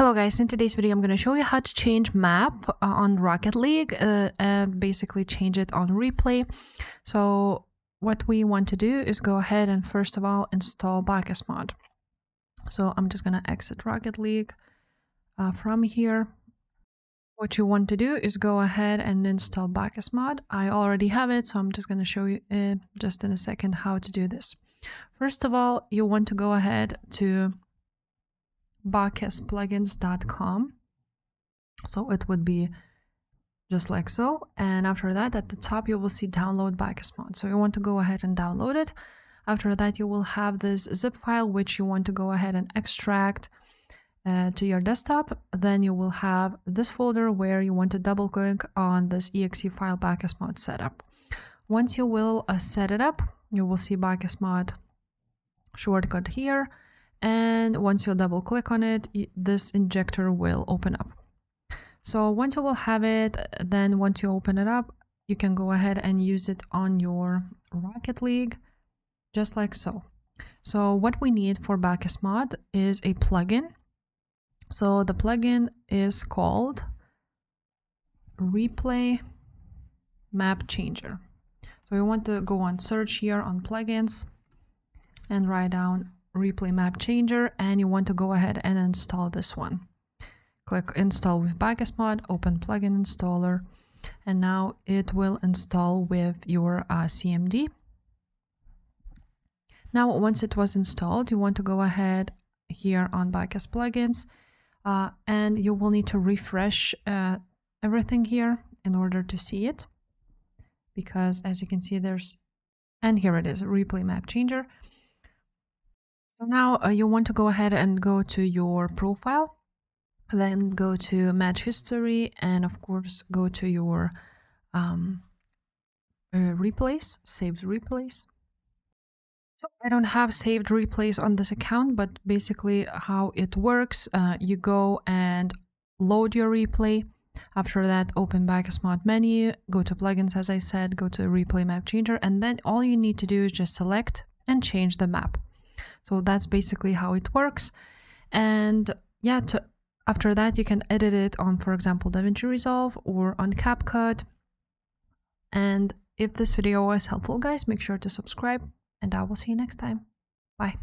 Hello guys, in today's video I'm going to show you how to change map on Rocket League and basically change it on replay. So what we want to do is go ahead and first of all install Bakkesmod. So I'm just going to exit Rocket League from here. What you want to do is go ahead and install Bakkesmod. I already have it, so I'm just going to show you just in a second how to do this. First of all, you want to go ahead to Bakkesplugins.com. So it would be just like so, and after that at the top you will see download Bakkesmod. So you want to go ahead and download it. After that you will have this zip file which you want to go ahead and extract to your desktop. Then you will have this folder where you want to double click on this exe file Bakkesmod setup. Once you will set it up, you will see Bakkesmod shortcut here. And once you double click on it, this injector will open up. So once you will have it, then once you open it up, you can go ahead and use it on your Rocket League, just like so. So what we need for Bakkesmod is a plugin. So the plugin is called Replay Map Changer. So you want to go on search here on plugins and write down Replay Map Changer, and you want to go ahead and install this one. Click install with Bakkesmod, open plugin installer, and now it will install with your CMD. Now once it was installed, you want to go ahead here on Bakkes plugins and you will need to refresh everything here in order to see it, because as you can see and here it is, Replay Map Changer. So now you want to go ahead and go to your profile, then go to match history, and of course go to your replays, saved replays. So I don't have saved replays on this account, but basically how it works, you go and load your replay. After that, open Bakkesmod menu, go to plugins as I said, go to Replay Map Changer, and then all you need to do is just select and change the map. So that's basically how it works. And yeah, after that you can edit it on, for example, DaVinci Resolve or on CapCut. And if this video was helpful guys, make sure to subscribe, and I will see you next time. Bye.